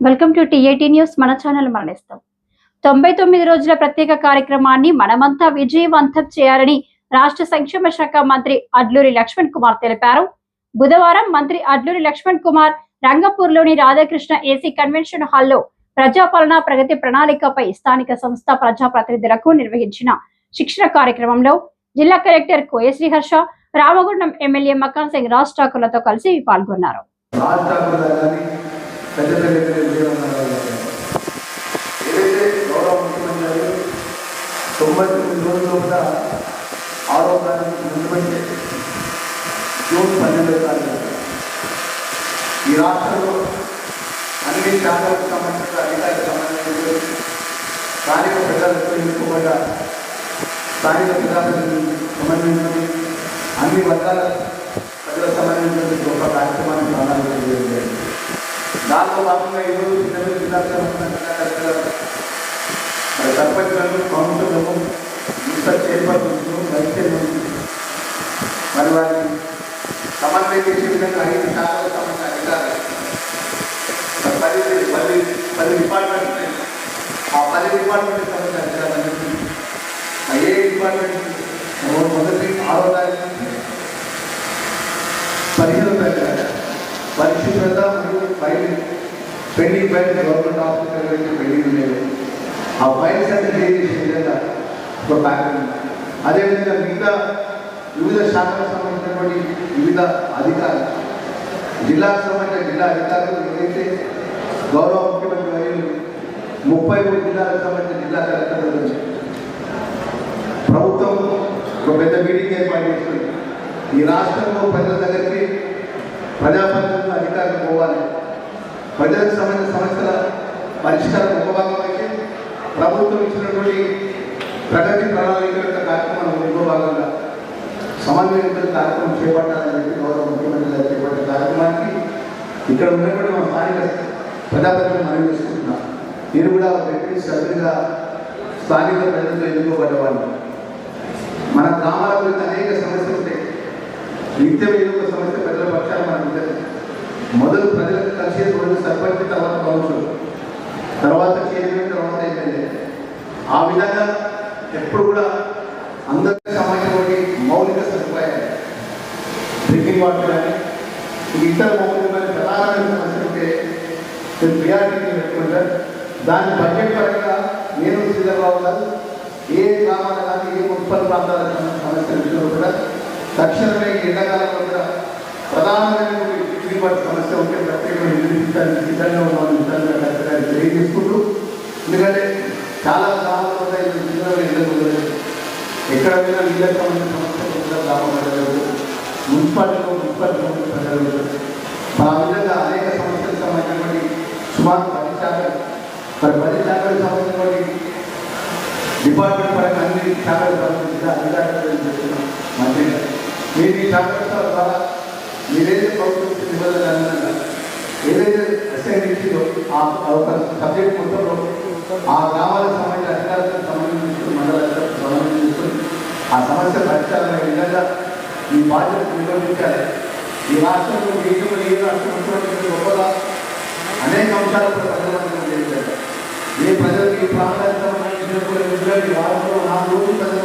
Welcome to TAT news. మన channel మరణిస్తాం 99 రోజుల ప్రత్యేక కార్యక్రమాన్ని మనమంతా విజయవంతం చేయాలని రాష్ట్ర సంక్షేమ శాఖ మంత్రి అడ్లూరి లక్ష్మణ్ కుమార్ తెలిపారు. బుధవారం మంత్రి అడ్లూరి లక్ష్మణ్ కుమార్ రంగపూర్లోని రాధాకృష్ణ ఏసీ కన్వెన్షన్ హాల్లో ప్రజాపాలన ప్రగతి ప్రణాళికపై స్థానిక సంస్థ ప్రజాప్రతినిధులకు నిర్వహించిన శిక్షణ కార్యక్రమంలో జిల్లా కలెక్టర్ కోయ శ్రీహర్ష, రామగుండం ఎమ్మెల్యే మకాన్ సింగ్ రాజ్ ఠాకూర్లతో కలిసి పాల్గొన్నారు. ఏదైతే గౌరవ ముఖ్యమంత్రి గారు 99 రోజుల్లో కూడా ఆరోగ్యానికి ముందుపడి జూన్ 12వ తారీఖు ఈ రాష్ట్రంలో అన్ని శాఖలకు సంబంధించిన అధికారులకు సంబంధించిన స్థానిక ప్రజలకు ఎన్నుకోబడ్డ స్థానిక ప్రజాప్రతినిధులకు సంబంధించి అన్ని వర్గాల ప్రజలకు సంబంధించిన గొప్ప కార్యక్రమాన్ని ప్రారంభం చేయడం. దాంట్లో భాగంగా ఈరోజు జిల్లా సర్పంచులను, కౌన్సిలర్లను, మున్సిపల్ చైర్పర్సన్లు, వైస్ చైర్మన్ మరి వారిని సమన్వయం చేసే విధంగా 5 శాఖలకు సంబంధించిన అధికారులు 10 డిపార్ట్మెంట్ ఆ 10 డిపార్ట్మెంట్కి సంబంధించిన అధికారులు ఏ డిపార్ట్మెంట్ మొదటి 6వ తారీఖు నుంచి 15వ తారీఖు పరిశుభ్రత మరియు pending files government hospital pending ఉండేవి. ఆ ఫైల్స్ అన్ని క్లియర్ చేసే విధంగా ఒక ప్యాకేజ్. అదేవిధంగా మిగతా వివిధ శాఖలకు సంబంధించినటువంటి వివిధ అధికారులు, జిల్లాకు సంబంధించిన జిల్లా అధికారులు ఏదైతే గౌరవ ముఖ్యమంత్రి వర్యులు 33 జిల్లాలకు సంబంధించిన జిల్లా కలెక్టర్ల నుంచి ప్రభుత్వం ఒక పెద్ద మీటింగ్ ఏర్పాటు చేస్తుంది. ఈ రాష్ట్రంలో ప్రజల దగ్గరికి ప్రజాప్రతినిధులు, అధికారులు పోవాలి. ప్రజలకు సంబంధించిన సమస్యల పరిష్కారం ఒక భాగం అయితే ప్రభుత్వం ఇచ్చినటువంటి ప్రగతి ప్రణాళిక యొక్క కార్యక్రమం ఇంకో భాగంగా సమన్వయ కార్యక్రమం చేపట్టాలని చెప్పి గౌరవ ముఖ్యమంత్రి గారు చేపట్టే కార్యక్రమానికి ఇక్కడ ఉన్నటువంటి మన స్థానిక ప్రజాప్రతినిధులు మనం చేసుకుంటున్నాం. నేను కూడా వ్యక్తి సభ్యులుగా స్థానిక ప్రజలతో ఎన్నుకోబడ్డవాడిని. మన గ్రామాల గురించి అనేక సమస్యలు ఉంటాయి. నిత్యం ఏదో ఒక సమస్య ప్రజల పక్షాలు మనకు ఉంటుంది. మొదలు ప్రజలకు కలిసే రోజు సర్పంచ్, తర్వాత కౌన్సిలర్, తర్వాత చైర్మన్, తర్వాత ఎమ్మెల్యే. ఆ విధంగా ఎప్పుడు కూడా అందరికీ సంబంధించినటువంటి మౌలిక సదుపాయాలు, డ్రింకింగ్ వాటర్ కానీ ఇతర మౌలికమైన ప్రధానమైన సమస్యలు ఉంటే నేను ప్రియారిటీ పెట్టుకుంటాను. దాని బడ్జెట్ పరంగా నేను శ్రీధర్బాబు గారు ఏ గ్రామాల కానీ ఏ మున్సిపల్ ప్రాంతాలకు సమస్యల విషయంలో కూడా తక్షణమే ఎండాకాలంలో కూడా ప్రధానమైన సమస్య ఉంటే ప్రత్యేకంగా నిర్మించడానికి సిద్ధంగా ఉన్నాను తెలియజేసుకుంటూ. ఎందుకంటే చాలా గ్రామాల్లో ఎక్కడ పోయినా నీళ్ళకి సంబంధించిన సమస్యలు గ్రామం ప్రజలు, మున్సిపాలిటీలో ప్రజలు ఆ విధంగా అనేక సమస్యలకు సంబంధించినటువంటి సుమారు 10 శాఖలు 10 శాఖలకు సంబంధించినటువంటి డిపార్ట్మెంట్ పరంగా అన్ని శాఖలకు సంబంధించిన అధికారులు చేస్తున్నాం. మంచిగా మీరు ఈ శాఖల ద్వారా మీరేదైతే ప్రభుత్వం నిబంధనలు అనుకున్నా ఏదైతే అసైన్ ఇచ్చిందో ఆ ఒక సబ్జెక్ట్ మొత్తంలో ఆ గ్రామాలకు సంబంధించిన అధికారులకు సంబంధించుకుని మండలాలకు సంబంధించుకుని ఆ సమస్య పరిష్కారమైన విధంగా ఈ బాధ్యత నిర్వహించాలి. ఈ రాష్ట్రంలో దేశంలో ఏ రాష్ట్రం గొప్పగా అనేక అంశాలు కూడా ప్రజలకు చేశారు. ఏ ప్రజలకు ఈ ప్రాంతానికి సంబంధించిన కూడా వారంలో 4 రోజులు ప్రజల